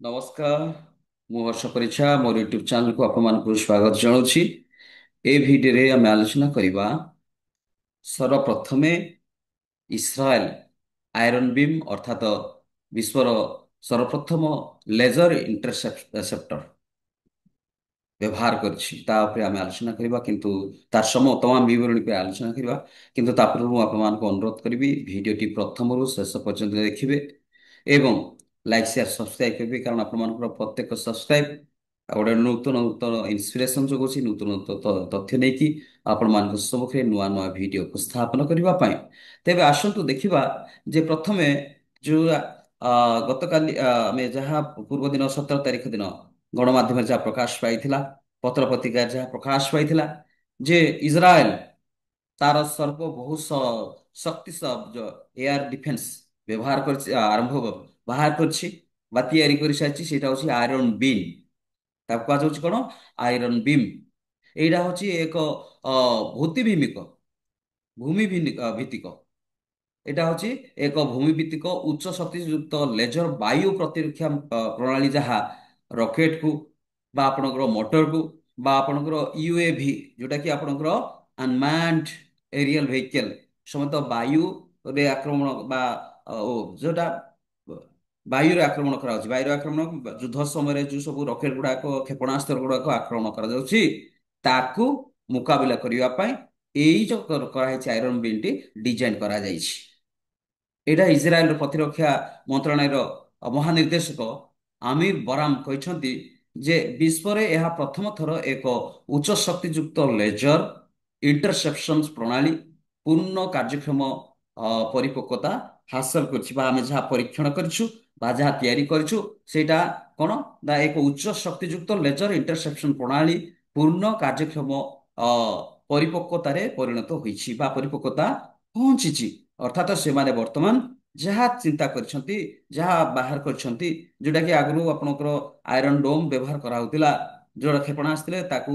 ନମସ୍କାର। ମୁଁ ହର୍ଷ ପରିଛା ମୋର ୟୁଟ୍ୟୁବ ଚ୍ୟାନେଲକୁ ଆପଣମାନଙ୍କୁ ସ୍ୱାଗତ ଜଣାଉଛି। ଏ ଭିଡିଓରେ ଆମେ ଆଲୋଚନା କରିବା ସର୍ବପ୍ରଥମେ ଇସ୍ରାଏଲ ଆଇରନ୍ ବିମ୍ ଅର୍ଥାତ ବିଶ୍ୱର ସର୍ବପ୍ରଥମ ଲେଜର ଇଣ୍ଟରସେପ୍ଟର ବ୍ୟବହାର କରିଛି ତା ଉପରେ ଆମେ ଆଲୋଚନା କରିବା, କିନ୍ତୁ ତାର ତମାମ ବିବରଣୀ ଉପରେ ଆଲୋଚନା କରିବା। କିନ୍ତୁ ତା ପୂର୍ବରୁ ମୁଁ ଆପଣମାନଙ୍କୁ ଅନୁରୋଧ କରିବି ଭିଡ଼ିଓଟି ପ୍ରଥମରୁ ଶେଷ ପର୍ଯ୍ୟନ୍ତ ଦେଖିବେ ଏବଂ ଲାଇକ୍ ସେୟାର ସବସ୍କ୍ରାଇବ୍ କରିବେ, କାରଣ ଆପଣମାନଙ୍କର ପ୍ରତ୍ୟେକ ସବସ୍କ୍ରାଇବ୍ ଗୋଟେ ନୂତନ ନୂତନ ଇନ୍ସପିରେସନ ଯୋଗୁଛି, ନୂତନ ନୂତନ ତଥ୍ୟ ନେଇକି ଆପଣମାନଙ୍କ ସମ୍ମୁଖରେ ନୂଆ ନୂଆ ଭିଡ଼ିଓ ଉପସ୍ଥାପନ କରିବା ପାଇଁ। ତେବେ ଆସନ୍ତୁ ଦେଖିବା ଯେ ପ୍ରଥମେ ଯୋଉ ଗତକାଲି ଆମେ ଯାହା ପୂର୍ବ ଦିନ 17 ତାରିଖ ଦିନ ଗଣମାଧ୍ୟମରେ ଯାହା ପ୍ରକାଶ ପାଇଥିଲା, ପତ୍ର ପତ୍ରିକାରେ ଯାହା ପ୍ରକାଶ ପାଇଥିଲା ଯେ ଇସ୍ରାଏଲ ତାର ସର୍ବବୃହତ ଶକ୍ତି ଏୟାର ଡିଫେନ୍ସ ବ୍ୟବହାର କରିଛି, ବାହାର କରିଛି ବା ତିଆରି କରିସାରିଛି। ସେଇଟା ହଉଛି ଆଇରନ୍ ବିମ୍। ତାକୁ କୁହାଯାଉଛି କଣ? Iron beam. ଏଇଟା ହଉଛି ଏକ ଭିତ୍ତିକ ଭିତ୍ତିକ ଏଇଟା ହଉଛି ଏକ ଭୂମି ଭିତ୍ତିକ ଉଚ୍ଚ ଶକ୍ତିଯୁକ୍ତ ଲେଜର ବାୟୁ ପ୍ରତିରକ୍ଷା ପ୍ରଣାଳୀ, ଯାହା ରକେଟକୁ ବା ଆପଣଙ୍କର ମୋଟରକୁ ବା ଆପଣଙ୍କର ୟୁଏଭି, ଯୋଉଟା କି ଆପଣଙ୍କର ଅନମାନ୍ଡ ଏରିଆଲ ଭେହିକେଲ ସମେତ ବାୟୁରେ ଆକ୍ରମଣ ବା ଯୋଉଟା ବାୟୁରେ ଆକ୍ରମଣ କରାଯାଉଛି। ବାୟୁରେ ଆକ୍ରମଣ ଯୁଦ୍ଧ ସମୟରେ ଯୋଉ ସବୁ ରକେଟ ଗୁଡାକ କ୍ଷେପଣାସ୍ତ୍ର ଗୁଡାକ ଆକ୍ରମଣ କରାଯାଉଛି ତାକୁ ମୁକାବିଲା କରିବା ପାଇଁ ଏଇ ଯୋଉ କରାହେଇଛି ଆଇରନ୍ ବିମ୍ ଟି ଡିଜାଇନ କରାଯାଇଛି। ଏଇଟା ଇସ୍ରାଏଲର ପ୍ରତିରକ୍ଷା ମନ୍ତ୍ରଣାଳୟର ମହାନିର୍ଦ୍ଦେଶକ ଆମିର ବରାମ କହିଛନ୍ତି ଯେ ବିଶ୍ୱରେ ଏହା ପ୍ରଥମ ଥର ଏକ ଉଚ୍ଚ ଶକ୍ତିଯୁକ୍ତ ଲେଜର ଇଣ୍ଟରସେପ୍ସନ ପ୍ରଣାଳୀ ପୂର୍ଣ୍ଣ କାର୍ଯ୍ୟକ୍ଷମ ପରିପକ୍ୱତା ହାସଲ କରିଛି, ବା ଆମେ ଯାହା ପରୀକ୍ଷଣ କରିଛୁ ବା ଯାହା ତିଆରି କରିଛୁ ସେଇଟା କଣ ନା ଏକ ଉଚ୍ଚ ଶକ୍ତିଯୁକ୍ତ ଲେଜର ଇଣ୍ଟରସେପ୍ସନ ପ୍ରଣାଳୀ ପୂର୍ଣ୍ଣ କାର୍ଯ୍ୟକ୍ଷମ ଅ, ପରିପକ୍ୱତାରେ ପରିଣତ ହୋଇଛି ବା ପରିପକ୍ୱତା ପହଞ୍ଚିଛି। ଅର୍ଥାତ ସେମାନେ ବର୍ତ୍ତମାନ ଯାହା ଚିନ୍ତା କରିଛନ୍ତି, ଯାହା ବାହାର କରିଛନ୍ତି, ଯୋଉଟା କି ଆଗରୁ ଆପଣଙ୍କର ଆଇରନ୍ ଡୋମ୍ ବ୍ୟବହାର କରାହଉଥିଲା, ଯୋଉଟା କ୍ଷେପଣାସ୍ତ୍ର ତାକୁ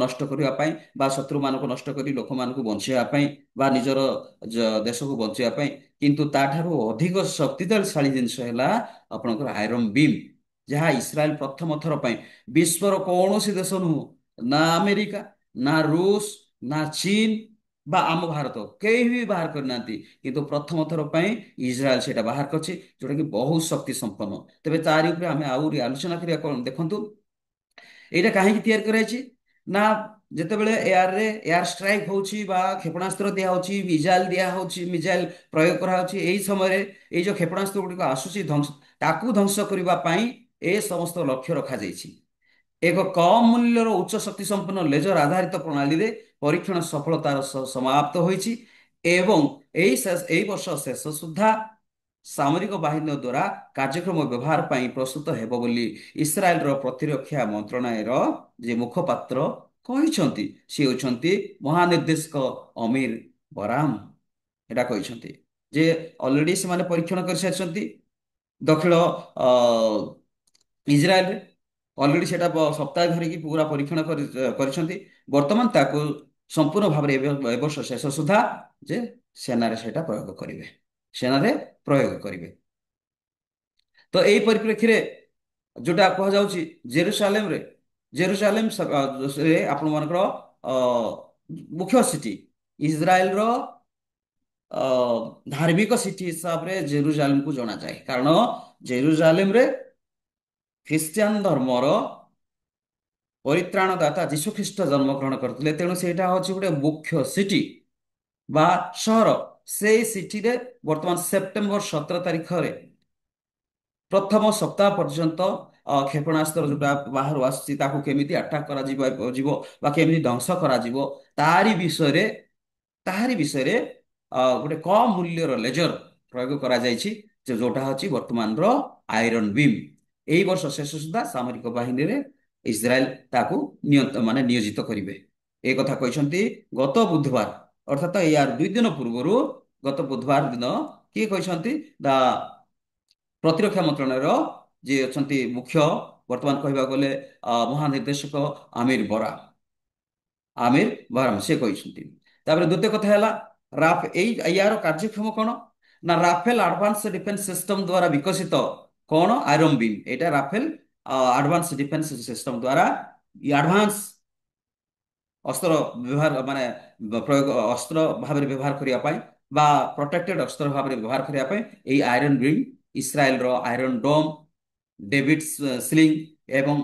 ନଷ୍ଟ କରିବା ପାଇଁ ବା ଶତ୍ରୁମାନଙ୍କୁ ନଷ୍ଟ କରି ଲୋକମାନଙ୍କୁ ବଞ୍ଚେଇବା ପାଇଁ ବା ନିଜର ଦେଶକୁ ବଞ୍ଚେଇବା ପାଇଁ। କିନ୍ତୁ ତାଠାରୁ ଅଧିକ ଶକ୍ତିଶାଳୀ ଜିନିଷ ହେଲା ଆପଣଙ୍କର ଆଇରନ୍ ବିମ୍, ଯାହା ଇସ୍ରାଏଲ ପ୍ରଥମ ଥର ପାଇଁ ବିଶ୍ୱର କୌଣସି ଦେଶ ନୁହଁ, ନା ଆମେରିକା, ନା ରୁଷ, ନା ଚୀନ ବା ଆମ ଭାରତ କେହି ବି ବାହାର କରିନାହାନ୍ତି, କିନ୍ତୁ ପ୍ରଥମ ଥର ପାଇଁ ଇସ୍ରାଏଲ ସେଇଟା ବାହାର କରିଛି, ଯୋଉଟା କି ବହୁତ ଶକ୍ତି ସମ୍ପନ୍ନ। ତେବେ ତାରି ଉପରେ ଆମେ ଆହୁରି ଆଲୋଚନା କରିବା। କଣ ଦେଖନ୍ତୁ, ଏଇଟା କାହିଁକି ତିଆରି କରାଯାଇଛି ନା ଯେତେବେଳେ ଏୟାର ଷ୍ଟ୍ରାଇକ୍ ହଉଛି ବା କ୍ଷେପଣାସ୍ତ୍ର ଦିଆ ହଉଛି, ମିଜାଇଲ ଦିଆ ହଉଛି, ମିଜାଇଲ ପ୍ରୟୋଗ କରାହଉଛି, ଏଇ ସମୟରେ ଏଇ ଯୋଉ କ୍ଷେପଣାସ୍ତ୍ର ଗୁଡ଼ିକ ଆସୁଛି ତାକୁ ଧ୍ୱଂସ କରିବା ପାଇଁ ଏ ସମସ୍ତ ଲକ୍ଷ୍ୟ ରଖାଯାଇଛି। ଏକ କମ୍ ମୂଲ୍ୟର ଉଚ୍ଚ ଶକ୍ତି ସମ୍ପନ୍ନ ଲେଜର ଆଧାରିତ ପ୍ରଣାଳୀରେ ପରୀକ୍ଷଣ ସଫଳତାର ସହ ସମାପ୍ତ ହୋଇଛି ଏବଂ ଏଇ ବର୍ଷ ଶେଷ ସୁଦ୍ଧା ସାମରିକ ବାହିନୀ ଦ୍ୱାରା କାର୍ଯ୍ୟକ୍ରମ ବ୍ୟବହାର ପାଇଁ ପ୍ରସ୍ତୁତ ହେବ ବୋଲି ଇସ୍ରାଏଲର ପ୍ରତିରକ୍ଷା ମନ୍ତ୍ରଣାଳୟର ଯେ ମୁଖପାତ୍ର କହିଛନ୍ତି। ସେ ହେଉଛନ୍ତି ମହାନିର୍ଦ୍ଦେଶକ ଅମିର ବରାମ। ଏଟା କହିଛନ୍ତି ଯେ ଅଲରେଡି ସେମାନେ ପରୀକ୍ଷଣ କରିସାରିଛନ୍ତି ଦକ୍ଷିଣ ଅ, ଇସ୍ରାଏଲରେ। ଅଲରେଡି ସେଟା ସପ୍ତାହେ ଧରିକି ପୁରା ପରୀକ୍ଷଣ କରିଛନ୍ତି। ବର୍ତ୍ତମାନ ତାକୁ ସମ୍ପୂର୍ଣ୍ଣ ଭାବରେ ଏ ବର୍ଷ ଶେଷ ସୁଦ୍ଧା ଯେ ସେନାରେ ସେଟା ପ୍ରୟୋଗ କରିବେ, ସେନାରେ ପ୍ରୟୋଗ କରିବେ। ତ ଏଇ ପରିପ୍ରେକ୍ଷୀରେ ଯୋଉଟା କୁହାଯାଉଛି ଜେରୁସାଲେମରେ, ରେ ଆପଣମାନଙ୍କର ଅ, ମୁଖ୍ୟ ସିଟି, ଇସ୍ରାଏଲର ଅ, ଧାର୍ମିକ ସିଟି ହିସାବରେ ଜେରୁସାଲେମକୁ ଜଣାଯାଏ, କାରଣ ଜେରୁସାଲେମରେ ଖ୍ରୀଷ୍ଟିଆନ ଧର୍ମର ପରିତ୍ରାଣଦାତା ଯୀଶୁଖ୍ରୀଷ୍ଟ ଜନ୍ମଗ୍ରହଣ କରିଥିଲେ। ତେଣୁ ସେଇଟା ହଉଛି ଗୋଟେ ମୁଖ୍ୟ ସିଟି ବା ସହର। ସେଇ ସିଟିରେ ବର୍ତ୍ତମାନ ସେପ୍ଟେମ୍ବର 17 ତାରିଖରେ ପ୍ରଥମ ସପ୍ତାହ ପର୍ଯ୍ୟନ୍ତ କ୍ଷେପଣାସ୍ତ୍ର ଯୋଉଟା ବାହାରୁ ଆସୁଛି ତାକୁ କେମିତି ଆଟାକ କରାଯିବ ଯିବ ବା କେମିତି ଧ୍ୱଂସ କରାଯିବ, ତାରି ବିଷୟରେ ତାହାରି ବିଷୟରେ ଗୋଟେ କମ୍ ମୂଲ୍ୟର ଲେଜର ପ୍ରୟୋଗ କରାଯାଇଛି, ଯେ ଯୋଉଟା ହଉଛି ବର୍ତ୍ତମାନର ଆଇରନ୍ ବିମ୍। ଏଇ ବର୍ଷ ଶେଷ ସୁଦ୍ଧା ସାମରିକ ବାହିନୀରେ ଇସ୍ରାଏଲ ତାକୁ ମାନେ ନିୟୋଜିତ କରିବେ। ଏ କଥା କହିଛନ୍ତି ଗତ ବୁଧବାର, ଅର୍ଥାତ ଏହାର 2 ଦିନ ପୂର୍ବରୁ ଗତ ବୁଧବାର ଦିନ କିଏ କହିଛନ୍ତି ନା ପ୍ରତିରକ୍ଷା ମନ୍ତ୍ରଣାଳୟର ଯିଏ ଅଛନ୍ତି ମୁଖ୍ୟ, ବର୍ତ୍ତମାନ କହିବାକୁ ଗଲେ ମହାନିର୍ଦ୍ଦେଶକ ଆମିର ବରା ଆମିର ବରାମ ସେ କହିଛନ୍ତି। ତାପରେ ଦ୍ୱିତୀୟ କଥା ହେଲା ୟାର କାର୍ଯ୍ୟକ୍ଷମ କଣ ନା ରାଫେଲ ଆଡଭାନ୍ସ ଡିଫେନ୍ସ ସିଷ୍ଟମ ଦ୍ୱାରା ବିକଶିତ कौन आयरन बीम एटा राफेल आडवांस डिफेंस सिस्टम द्वारा आडवांस अस्त्र व्यवहार माने प्रयोग अस्त्र भाव व्यवहार करने बा प्रोटेक्टेड अस्त्र भाव व्यवहार करने यही आयरन बीम इस्राएल रो आयरन डोम डेविड स्लिंग एवं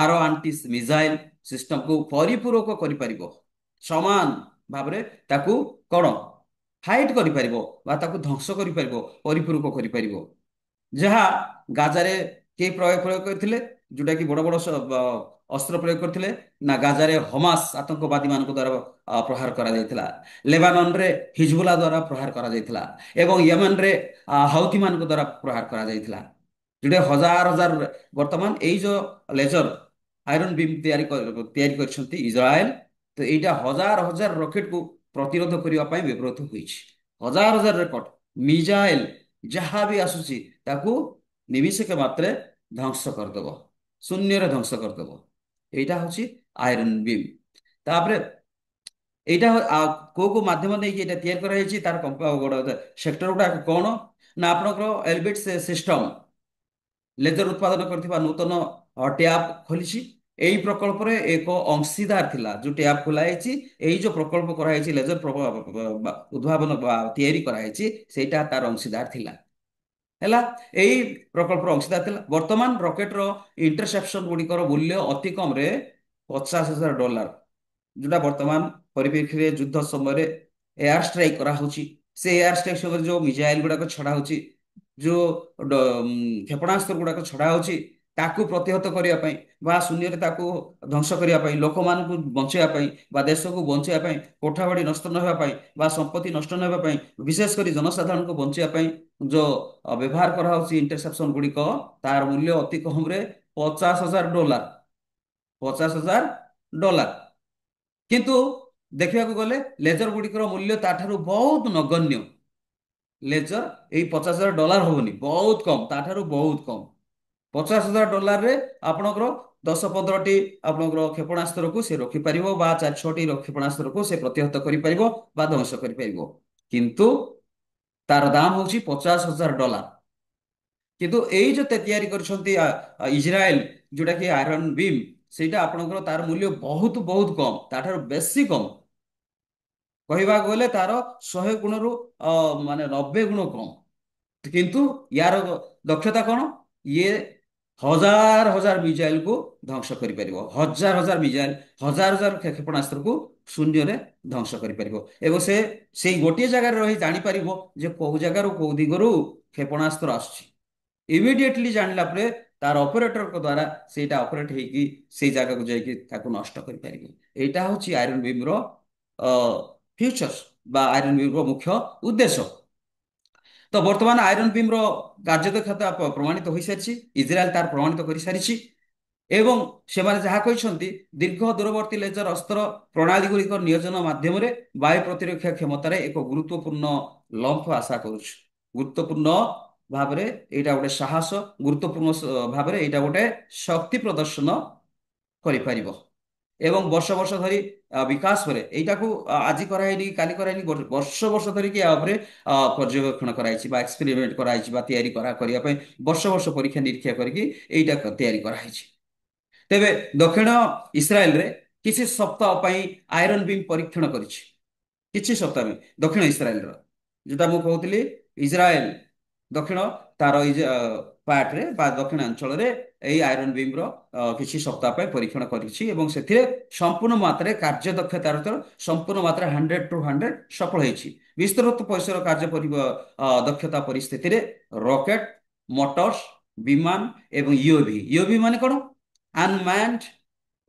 आरो आंटी मिसाइल सिस्टम को परिपूरक करि समान भाव में ताकू कौन फाइट करि ध्वंस परिपूरक करि ଯାହା ଗାଜାରେ କେହି ପ୍ରୟୋଗ ପ୍ରୟୋଗ କରିଥିଲେ ଯୋଉଟା କି ବଡ ବଡ ଅସ୍ତ୍ର ପ୍ରୟୋଗ କରିଥିଲେ ନା ଗାଜାରେ ହମାସ ଆତଙ୍କବାଦୀ ମାନଙ୍କ ଦ୍ୱାରା ପ୍ରହାର କରାଯାଇଥିଲା। ଲେବାନନରେ ହିଜବୁଲା ଦ୍ୱାରା ପ୍ରହାର କରାଯାଇଥିଲା ଏବଂ ୟେମେନରେ ହାଉଥି ମାନଙ୍କ ଦ୍ୱାରା ପ୍ରହାର କରାଯାଇଥିଲା। ଯୋଉଟା ହଜାର ହଜାର ବର୍ତ୍ତମାନ ଏଇ ଯୋଉ ଲେଜର ଆଇରନ୍ ବିମ୍ ତିଆରି କରିଛନ୍ତି ଇସ୍ରାଏଲ। ତ ଏଇଟା ହଜାର ହଜାର ରକେଟକୁ ପ୍ରତିରୋଧ କରିବା ପାଇଁ ବ୍ୟବହୃତ ହୋଇଛି। ହଜାର ହଜାର ରକେଟ ମିଜାଇଲ ଯାହା ବି ଆସୁଛି ତାକୁ ନିମିଷକେ ମାତ୍ରେ ଧ୍ୱଂସ କରିଦେବ, ଶୂନ୍ୟରେ ଧ୍ୱଂସ କରିଦେବ। ଏଇଟା ହଉଛି ଆଇରନ୍ ବିମ୍। ତାପରେ ଏଇଟା କୋଉ କୋଉ ମାଧ୍ୟମ ଦେଇକି ଏଇଟା ତିଆରି କରାଯାଇଛି ତାର ସେକ୍ଟର ଗୁଡାକ କଣ ନା ଆପଣଙ୍କର ଏଲବିଟ୍ ସିଷ୍ଟମ ଲେଜର ଉତ୍ପାଦନ କରିଥିବା ନୂତନ ଟ୍ୟାବ ଖୋଲିଛି। ଏହି ପ୍ରକଳ୍ପରେ ଏକ ଅଂଶୀଦାର ଥିଲା ଯୋଉ ଟ୍ୟାବ ଖୋଲା ହେଇଛି। ଏଇ ଯୋଉ ପ୍ରକଳ୍ପ କରାଯାଇଛି ଲେଜର ଉଦ୍ଭାବନ ବା ତିଆରି କରାଯାଇଛି ସେଇଟା ତାର ଅଂଶୀଦାର ଥିଲା ହେଲା। ଏଇ ପ୍ରକଳ୍ପର ଅଂଶୀଦାର ଥିଲା। ବର୍ତ୍ତମାନ ରକେଟର ଇଣ୍ଟରସେପ୍ସନ ଗୁଡିକର ମୂଲ୍ୟ ଅତି କମରେ $50,000, ଯୋଉଟା ବର୍ତ୍ତମାନ ପରିପ୍ରେକ୍ଷୀରେ ଯୁଦ୍ଧ ସମୟରେ ଏୟାର ଷ୍ଟ୍ରାଇକ୍ କରାହଉଛି। ସେ ଏୟାର ଷ୍ଟ୍ରାଇକ୍ ସମୟରେ ଯୋଉ ମିସାଇଲ ଗୁଡାକ ଛଡା ହଉଛି, ଯୋଉ କ୍ଷେପଣାସ୍ତ୍ର ଗୁଡାକ ଛଡା ହଉଛି ତାକୁ ପ୍ରତିହତ କରିବା ପାଇଁ ବା ଶୂନ୍ୟରେ ତାକୁ ଧ୍ୱଂସ କରିବା ପାଇଁ, ଲୋକମାନଙ୍କୁ ବଞ୍ଚେଇବା ପାଇଁ ବା ଦେଶକୁ ବଞ୍ଚେଇବା ପାଇଁ, କୋଠାବାଡି ନଷ୍ଟ ନ ହେବା ପାଇଁ ବା ସମ୍ପତ୍ତି ନଷ୍ଟ ନ ହେବା ପାଇଁ, ବିଶେଷ କରି ଜନସାଧାରଣଙ୍କୁ ବଞ୍ଚେଇବା ପାଇଁ ଯୋଉ ବ୍ୟବହାର କରାହଉଛି ଇଣ୍ଟରସେପ୍ସନ ଗୁଡିକ ତାର ମୂଲ୍ୟ ଅତି କମରେ $50,000। $50,000। କିନ୍ତୁ ଦେଖିବାକୁ ଗଲେ ଲେଜର ଗୁଡିକର ମୂଲ୍ୟ ତାଠାରୁ ବହୁତ ନଗଣ୍ୟ। ଲେଜର ଏଇ $50,000 ହବନି, ବହୁତ କମ, ତାଠାରୁ ବହୁତ କମ। $50,000ରେ ଆପଣଙ୍କର 10-15ଟି ଆପଣଙ୍କର କ୍ଷେପଣାସ୍ତ୍ରକୁ ସେ ରଖିପାରିବ ବା 4-6ଟି କ୍ଷେପଣାସ୍ତ୍ରକୁ ସେ ପ୍ରତିହତ କରିପାରିବ ବା ଧ୍ୱଂସ କରିପାରିବ। କିନ୍ତୁ ତାର ଦାମ ହଉଛି $50,000। କିନ୍ତୁ ଏଇ ଯୋଉ ତିଆରି କରିଛନ୍ତି ଇସ୍ରାଏଲ ଯୋଉଟା କି ଆଇରନ୍ ବିମ୍, ସେଇଟା ଆପଣଙ୍କର ତାର ମୂଲ୍ୟ ବହୁତ ବହୁତ କମ, ତାଠାରୁ ବେଶୀ କମ। କହିବାକୁ ଗଲେ ତାର 100 ଗୁଣରୁ ମାନେ 90 ଗୁଣ କମ। କିନ୍ତୁ ୟାର ଦକ୍ଷତା କଣ? ଇଏ ହଜାର ହଜାର ମିସାଇଲକୁ ଧ୍ୱଂସ କରିପାରିବ। ହଜାର ହଜାର ମିସାଇଲ, ହଜାର ହଜାର କ୍ଷେପଣାସ୍ତ୍ରକୁ ଶୂନ୍ୟରେ ଧ୍ୱଂସ କରିପାରିବ ଏବଂ ସେ ସେଇ ଗୋଟିଏ ଜାଗାରେ ରହି ଜାଣିପାରିବ ଯେ କୋଉ ଜାଗାରୁ କୋଉ ଦିଗରୁ କ୍ଷେପଣାସ୍ତ୍ର ଆସୁଛି। ଇମିଡିଏଟଲି ଜାଣିଲା ପରେ ତାର ଅପରେଟରଙ୍କ ଦ୍ୱାରା ସେଇଟା ଅପରେଟ ହେଇକି ସେଇ ଜାଗାକୁ ଯାଇକି ତାକୁ ନଷ୍ଟ କରିପାରିବେ। ଏଇଟା ହଉଛି ଆଇରନ୍ ବିମ୍ ର ଫ୍ୟୁଚର୍ସ ବା ଆଇରନ୍ ବିମ୍ ର ମୁଖ୍ୟ ଉଦ୍ଦେଶ୍ୟ। ତ ବର୍ତ୍ତମାନ ଆଇରନ୍ ବିମ୍ ର କାର୍ଯ୍ୟଦକ୍ଷତା ପ୍ରମାଣିତ ହୋଇସାରିଛି। ଇସ୍ରାଏଲ ତାର ପ୍ରମାଣିତ କରିସାରିଛି ଏବଂ ସେମାନେ ଯାହା କହିଛନ୍ତି ଦୀର୍ଘ ଦୂରବର୍ତ୍ତୀ ଲେଜର ଅସ୍ତ୍ର ପ୍ରଣାଳୀ ଗୁଡ଼ିକ ନିୟୋଜନ ମାଧ୍ୟମରେ ବାୟୁ ପ୍ରତିରକ୍ଷା କ୍ଷମତାରେ ଏକ ଗୁରୁତ୍ୱପୂର୍ଣ୍ଣ ଲମ୍ଫ ଆଶା କରୁଛୁ। ଗୁରୁତ୍ୱପୂର୍ଣ୍ଣ ଭାବରେ ଏଇଟା ଗୋଟେ ସାହସ, ଗୁରୁତ୍ୱପୂର୍ଣ୍ଣ ଭାବରେ ଏଇଟା ଗୋଟେ ଶକ୍ତି ପ୍ରଦର୍ଶନ କରିପାରିବ ଏବଂ ବର୍ଷ ବର୍ଷ ଧରି ବିକାଶ ପରେ ଏଇଟାକୁ ଆଜି କରାହେଇନି କାଲି କରାହେଇନି, ବର୍ଷ ବର୍ଷ ଧରିକି ୟା ଉପରେ ପର୍ଯ୍ୟବେକ୍ଷଣ କରାଯାଇଛି ବା ଏକ୍ସପେରିମେଣ୍ଟ କରାଯାଇଛି ବା ତିଆରି କରିବା ପାଇଁ ବର୍ଷ ବର୍ଷ ପରୀକ୍ଷା ନିରୀକ୍ଷା କରିକି ଏଇଟା ତିଆରି କରାହେଇଛି। ତେବେ ଦକ୍ଷିଣ ଇସ୍ରାଏଲରେ କିଛି ସପ୍ତାହ ପାଇଁ ଆଇରନ୍ ବିମ୍ ପରୀକ୍ଷଣ କରିଛି। କିଛି ସପ୍ତାହ ପାଇଁ ଦକ୍ଷିଣ ଇସ୍ରାଏଲର ଯୋଉଟା ମୁଁ କହୁଥିଲି ଇସ୍ରାଏଲ ଦକ୍ଷିଣ ତାର ପାର୍ଟରେ ବା ଦକ୍ଷିଣାଞ୍ଚଳରେ ଏଇ ଆଇରନ୍ ବିମ୍ ର କିଛି ସପ୍ତାହ ପାଇଁ ପରୀକ୍ଷଣ କରିଛି ଏବଂ ସେଥିରେ ସମ୍ପୂର୍ଣ୍ଣ ମାତ୍ରାରେ କାର୍ଯ୍ୟଦକ୍ଷତାର ସମ୍ପୂର୍ଣ୍ଣ ମାତ୍ରା 100% ସଫଳ ହେଇଛି। ବିସ୍ତୃତ ପରିସର ଦକ୍ଷତା ପରିସ୍ଥିତିରେ ରକେଟ, ମୋଟର୍ସ, ବିମାନ ଏବଂ ୟୁଏଭି ମାନେ କଣ? ଅନମ୍ୟାନ୍ଡ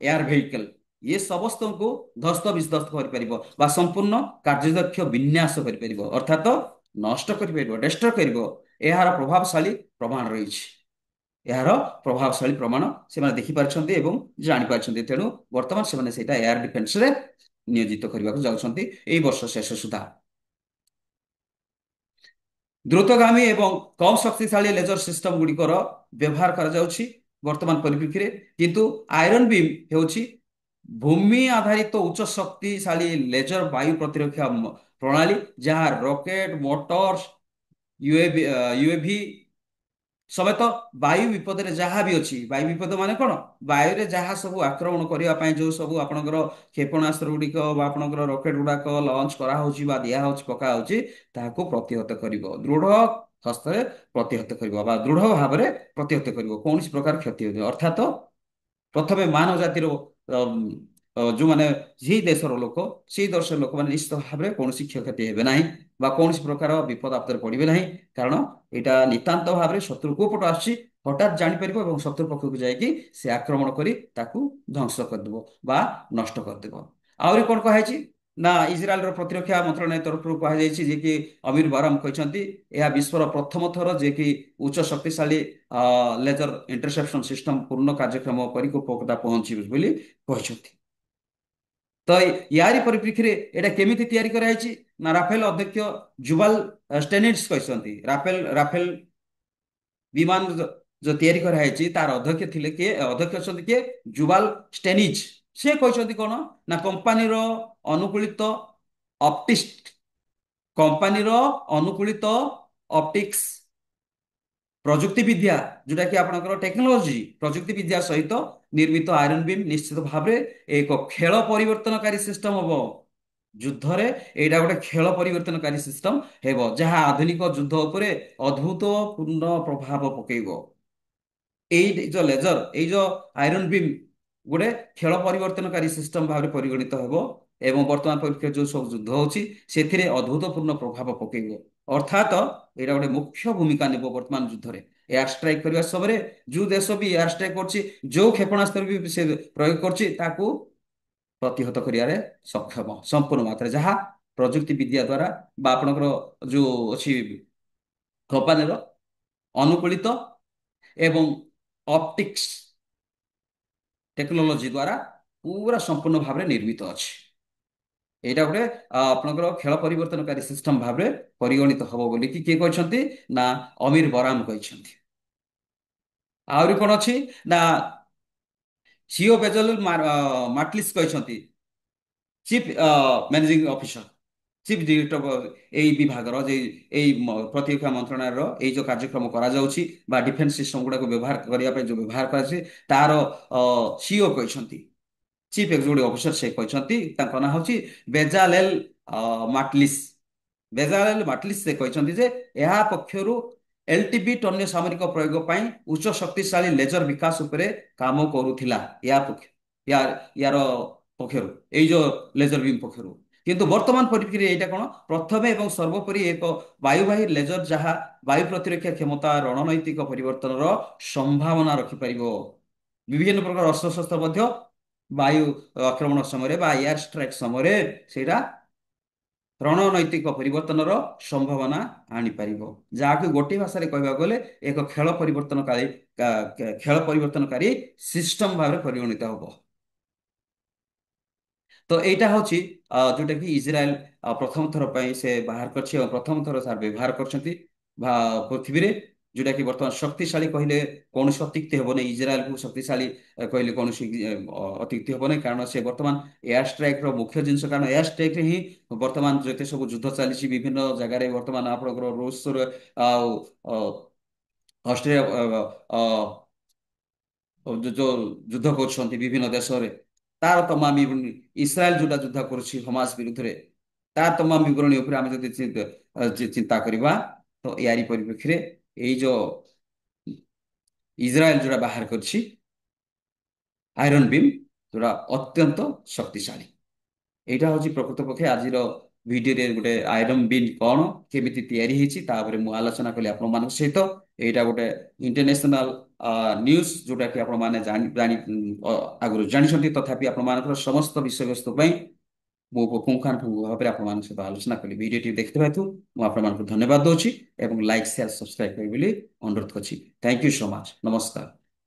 ଏୟାର ଭେହିକଲ। ଇଏ ସମସ୍ତଙ୍କୁ ଧ୍ୱସ୍ତ ବିଧ୍ୱସ୍ତ କରିପାରିବ ବା ସମ୍ପୂର୍ଣ୍ଣ କାର୍ଯ୍ୟଦକ୍ଷ ବିନ୍ୟାସ କରିପାରିବ, ଅର୍ଥାତ ନଷ୍ଟ କରିପାରିବ, ଡେଷ୍ଟ୍ରୟ କରିବ। ଏହାର ପ୍ରଭାବଶାଳୀ ପ୍ରମାଣ ରହିଛି। ଏହାର ପ୍ରଭାବଶାଳୀ ପ୍ରମାଣ ସେମାନେ ଦେଖିପାରିଛନ୍ତି ଏବଂ ଜାଣିପାରିଛନ୍ତି। ତେଣୁ ବର୍ତ୍ତମାନ ସେମାନେ ସେଇଟା ଏୟାର ଡିଫେନ୍ସରେ ନିୟୋଜିତ କରିବାକୁ ଯାଉଛନ୍ତି ଏଇ ବର୍ଷ ଶେଷ ସୁଦ୍ଧା। ଦ୍ରୁତଗାମୀ ଏବଂ କମ୍ ଶକ୍ତିଶାଳୀ ଲେଜର ସିଷ୍ଟମ ଗୁଡ଼ିକର ବ୍ୟବହାର କରାଯାଉଛି ବର୍ତ୍ତମାନ ପରିପ୍ରେକ୍ଷୀରେ। କିନ୍ତୁ ଆଇରନ୍ ବିମ୍ ହେଉଛି ଭୂମି ଆଧାରିତ ଉଚ୍ଚ ଶକ୍ତିଶାଳୀ ଲେଜର ବାୟୁ ପ୍ରତିରକ୍ଷା ପ୍ରଣାଳୀ ଯାହା ରକେଟ, ମୋଟର୍ସ, ୟୁଏଭି ସମେତ ବାୟୁ ବିପଦରେ ଯାହା ବି ଅଛି, ବାୟୁ ବିପଦ ମାନେ କଣ, ବାୟୁରେ ଯାହା ସବୁ ଆକ୍ରମଣ କରିବା ପାଇଁ ଯୋଉ ସବୁ ଆପଣଙ୍କର କ୍ଷେପଣାସ୍ତ୍ର ଗୁଡ଼ିକ ବା ଆପଣଙ୍କର ରକେଟ ଗୁଡାକ ଲଞ୍ଚ କରାହଉଛି ବା ଦିଆହଉଛି ପକାହଉଛି, ତାହାକୁ ପ୍ରତିହତ କରିବ, ଦୃଢ ହସ୍ତରେ ପ୍ରତିହତ କରିବ ବା ଦୃଢ ଭାବରେ ପ୍ରତିହତ କରିବ, କୌଣସି ପ୍ରକାର କ୍ଷତି ହେବନି। ଅର୍ଥାତ ପ୍ରଥମେ ମାନବ ଜାତିର ଯୋଉମାନେ ସେଇ ଦେଶର ଲୋକ, ସେଇ ଦେଶର ଲୋକମାନେ ନିଶ୍ଚିତ ଭାବରେ କୌଣସି କ୍ଷୟକ୍ଷତି ହେବେ ନାହିଁ ବା କୌଣସି ପ୍ରକାର ବିପଦ ଆପଦରେ ପଡିବେ ନାହିଁ। କାରଣ ଏଇଟା ନିତାନ୍ତ ଭାବରେ ଶତ୍ରୁ କୋଉ ପଟୁ ଆସୁଛି ହଠାତ୍ ଜାଣିପାରିବ ଏବଂ ଶତ୍ରୁ ପକ୍ଷକୁ ଯାଇକି ସେ ଆକ୍ରମଣ କରି ତାକୁ ଧ୍ୱଂସ କରିଦେବ ବା ନଷ୍ଟ କରିଦେବ। ଆହୁରି କଣ କୁହାଯାଇଛି ନା, ଇସ୍ରାଏଲର ପ୍ରତିରକ୍ଷା ମନ୍ତ୍ରଣାଳୟ ତରଫରୁ କୁହାଯାଇଛି ଯେ କି ଅମିର ବାରାମ କହିଛନ୍ତି ଏହା ବିଶ୍ୱର ପ୍ରଥମ ଥର ଯେ କି ଉଚ୍ଚ ଶକ୍ତିଶାଳୀ ଲେଜର ଇଣ୍ଟରସେପ୍ସନ ସିଷ୍ଟମ ପୂର୍ଣ୍ଣ କାର୍ଯ୍ୟକ୍ଷମ ପରିପକ୍ୱତା ପହଞ୍ଚିବ ବୋଲି କହିଛନ୍ତି। ତ ୟାରି ପରିପ୍ରେକ୍ଷୀରେ ଏଇଟା କେମିତି ତିଆରି କରାଯାଇଛି ନା, ରାଫେଲ ଅଧ୍ୟକ୍ଷ ଜୁବାଲ ଷ୍ଟେନିଟ୍ସ କହିଛନ୍ତି ରାଫେଲ ରାଫେଲ ବିମାନ ଯୋଉ ତିଆରି କରାଯାଇଛି ତାର ଅଧ୍ୟକ୍ଷ ଥିଲେ କିଏ, ଅଧ୍ୟକ୍ଷ ଅଛନ୍ତି କିଏ, ଜୁବାଲ ଷ୍ଟେନିଜ। ସେ କହିଛନ୍ତି କଣ ନା, ଅନୁକୂଳିତ ଅପ୍ଟିକ୍ସ କମ୍ପାନୀର ଅନୁକୂଳିତ ଅପ୍ଟିକ୍ସ ପ୍ରଯୁକ୍ତି ବିଦ୍ୟା, ଯୋଉଟା କି ଆପଣଙ୍କର ଟେକ୍ନୋଲୋଜି ପ୍ରଯୁକ୍ତି ବିଦ୍ୟା ସହିତ ନିର୍ମିତ ଆଇରନ୍ ବିମ୍ ନିଶ୍ଚିତ ଭାବରେ ଏକ ଖେଳ ପରିବର୍ତ୍ତନକାରୀ ସିଷ୍ଟମ ହବ। ଯୁଦ୍ଧରେ ଏଇଟା ଗୋଟେ ଖେଳ ପରିବର୍ତ୍ତନକାରୀ ସିଷ୍ଟମ ହେବ, ଯାହା ଆଧୁନିକ ଯୁଦ୍ଧ ଉପରେ ଅଦ୍ଭୁତପୂର୍ଣ୍ଣ ପ୍ରଭାବ ପକେଇବ। ଏଇ ଯୋଉ ଲେଜର, ଏଇ ଯୋଉ ଆଇରନ୍ ବିମ୍ ଗୋଟେ ଖେଳ ପରିବର୍ତ୍ତନକାରୀ ସିଷ୍ଟମ ଭାବରେ ପରିଗଣିତ ହେବ ଏବଂ ବର୍ତ୍ତମାନ ପରିପ୍ରେକ୍ଷୀରେ ଯୋଉ ସବୁ ଯୁଦ୍ଧ ହଉଛି ସେଥିରେ ଅଦ୍ଭୁତପୂର୍ଣ୍ଣ ପ୍ରଭାବ ପକେଇବ। ଅର୍ଥାତ ଏଇଟା ଗୋଟେ ମୁଖ୍ୟ ଭୂମିକା ନେବ ବର୍ତ୍ତମାନ ଯୁଦ୍ଧରେ। ଏୟାର ଷ୍ଟ୍ରାଇକ୍ କରିବା ସମୟରେ ଯୋଉ ଦେଶ ବି ଏୟାର ଷ୍ଟ୍ରାଇକ୍ କରୁଛି, ଯୋଉ କ୍ଷେପଣାସ୍ତ୍ର ବି ସେ ପ୍ରୟୋଗ କରୁଛି, ତାକୁ ପ୍ରତିହତ କରିବାରେ ସକ୍ଷମ ସମ୍ପୂର୍ଣ୍ଣ ମାତ୍ରାରେ, ଯାହା ପ୍ରଯୁକ୍ତି ବିଦ୍ୟା ଦ୍ୱାରା ବା ଆପଣଙ୍କର ଯୋଉ ଅଛି କମ୍ପାନୀର ଅନୁକୂଳିତ ଏବଂ ଅପ୍ଟିକ୍ସ ଟେକ୍ନୋଲୋଜି ଦ୍ୱାରା ପୁରା ସମ୍ପୂର୍ଣ୍ଣ ଭାବରେ ନିର୍ମିତ ଅଛି। ଏଇଟା ଗୋଟେ ଆପଣଙ୍କର ଖେଳ ପରିବର୍ତ୍ତନକାରୀ ସିଷ୍ଟମ ଭାବରେ ପରିଗଣିତ ହବ ବୋଲି କିଏ କହିଛନ୍ତି ନା, ଅମିର ବରାମ କହିଛନ୍ତି। ଆହୁରି କଣ ଅଛି ନା, ସିଓ ବେଜଲ ମାର୍ଟଲିସ କହିଛନ୍ତି, chief managing officer, chief director ଏଇ ବିଭାଗର ଯେ ଏଇ ପ୍ରତିରକ୍ଷା ମନ୍ତ୍ରଣାଳୟର ଏଇ ଯୋଉ କାର୍ଯ୍ୟକ୍ରମ କରାଯାଉଛି ବା ଡିଫେନ୍ସ ସିଷ୍ଟମ ଗୁଡାକୁ ବ୍ୟବହାର କରିବା ପାଇଁ ଯୋଉ ବ୍ୟବହାର କରାଯାଉଛି ତାର ସିଓ କହିଛନ୍ତି, ଚିଫ ଏକ୍ଜିକ୍ୟୁଟିଭ ଅଫିସର ସେ କହିଛନ୍ତି, ତାଙ୍କ ନାଁ ହେଉଛି ବେଜାଲେଲ ମାଟଲିସ। ବେଜାଲେଲ ମାଟଲିସ ସେ କହିଛନ୍ତି ଯେ ଏହା ପକ୍ଷରୁ ଏଲଟିବି ଟନ୍ୟ ସାମରିକ ପ୍ରୟୋଗ ପାଇଁ ଉଚ୍ଚ ଶକ୍ତିଶାଳୀ ଲେଜର ବିକାଶ ଉପରେ କାମ କରୁଥିଲା। ୟାର ପକ୍ଷରୁ ଏଇ ଯୋଉ ଲେଜର ବିମ୍ ପକ୍ଷରୁ, କିନ୍ତୁ ବର୍ତ୍ତମାନ ପରିପ୍ରେକ୍ଷୀରେ ଏଇଟା କଣ, ପ୍ରଥମେ ଏବଂ ସର୍ବୋପରି ଏକ ବାୟୁବାହୀ ଲେଜର ଯାହା ବାୟୁ ପ୍ରତିରକ୍ଷା କ୍ଷମତା ରଣନୈତିକ ପରିବର୍ତ୍ତନର ସମ୍ଭାବନା ରଖିପାରିବ। ବିଭିନ୍ନ ପ୍ରକାର ଅସ୍ତ୍ରଶସ୍ତ୍ର ମଧ୍ୟ ବାୟୁ ଆକ୍ରମଣ ସମୟରେ ବା ଏୟାର ଷ୍ଟ୍ରାଇକ୍ ସମୟରେ ସେଇଟା ରଣନୈତିକ ପରିବର୍ତ୍ତନର ସମ୍ଭାବନା ଆଣିପାରିବ, ଯାହାକୁ ଗୋଟିଏ ଭାଷାରେ କହିବାକୁ ଗଲେ ଏକ ଖେଳ ପରିବର୍ତ୍ତନକାରୀ ସିଷ୍ଟମ ଭାବରେ ପରିଗଣିତ ହବ। ତ ଏଇଟା ହଉଛି ଯୋଉଟା କି ଇସ୍ରାଏଲ ପ୍ରଥମ ଥର ପାଇଁ ସେ ବାହାର କରିଛି ଏବଂ ପ୍ରଥମ ଥର ସାର ବ୍ୟବହାର କରିଛନ୍ତି ପୃଥିବୀରେ, ଯୋଉଟା କି ବର୍ତ୍ତମାନ ଶକ୍ତିଶାଳୀ କହିଲେ କୌଣସି ଅତ୍ୟୁକ୍ତି ହେବ ନାହିଁ। ଇସ୍ରାଏଲକୁ ଶକ୍ତିଶାଳୀ କହିଲେ କୌଣସି ଅତ୍ୟୁକ୍ତି ହେବ ନାହିଁ, କାରଣ ସେ ବର୍ତ୍ତମାନ ଏୟାର ଷ୍ଟ୍ରାଇକ ର ମୁଖ୍ୟ ଜିନିଷ, କାରଣ ଏୟାର ଷ୍ଟ୍ରାଇକ ରେ ହିଁ ବର୍ତ୍ତମାନ ଯେତେ ସବୁ ଯୁଦ୍ଧ ଚାଲିଛି ବିଭିନ୍ନ ଜାଗାରେ, ବର୍ତ୍ତମାନ ଆପଣଙ୍କର ରୁଷ ଆଉ ଅ, ଅଷ୍ଟ୍ରେଲିଆ ଯୋଉ ଯୁଦ୍ଧ କରୁଛନ୍ତି ବିଭିନ୍ନ ଦେଶରେ, ତାର ତମାମ ଇସ୍ରାଏଲ ଯୋଉଟା ଯୁଦ୍ଧ କରୁଛି ହମାସ ବିରୁଦ୍ଧରେ, ତାର ତମାମ ବିବରଣୀ ଉପରେ ଆମେ ଯଦି ଚିନ୍ତା କରିବା, ତ ଏହାରି ପରିପ୍ରେକ୍ଷୀରେ ଏଇ ଯୋଉ ଇସ୍ରାଏଲ ଯୋଉଟା ବାହାର କରିଛି ଆଇରନ୍ ବିମ୍, ଯୋଉଟା ଅତ୍ୟନ୍ତ ଶକ୍ତିଶାଳୀ। ଏଇଟା ହଉଛି ପ୍ରକୃତପକ୍ଷେ ଆଜିର ଭିଡିଓରେ ଗୋଟେ ଆଇରନ୍ ବିମ୍ କଣ, କେମିତି ତିଆରି ହେଇଛି ତା ଉପରେ ମୁଁ ଆଲୋଚନା କଲି ଆପଣମାନଙ୍କ ସହିତ। ଏଇଟା ଗୋଟେ ଇଣ୍ଟରନ୍ୟାସନାଲ ନ୍ୟୁଜ୍ ଯୋଉଟା କି ଆପଣମାନେ ଆଗରୁ ଜାଣିଛନ୍ତି, ତଥାପି ଆପଣମାନଙ୍କର ସମସ୍ତ ବିଷୟବସ୍ତୁ ପାଇଁ ମୁଁ ପୁଙ୍ଖାନୁପୁଙ୍ଖ ଭାବରେ ଆପଣମାନଙ୍କ ସହିତ ଆଲୋଚନା କଲି। ଭିଡିଓଟି ଦେଖିଥିବା ହେତୁ ମୁଁ ଆପଣମାନଙ୍କୁ ଧନ୍ୟବାଦ ଦଉଛି ଏବଂ ଲାଇକ୍ ସେୟାର ସବସ୍କ୍ରାଇବ କରିବି ବୋଲି ଅନୁରୋଧ କରୁଛି। Thank you so much. ନମସ୍କାର।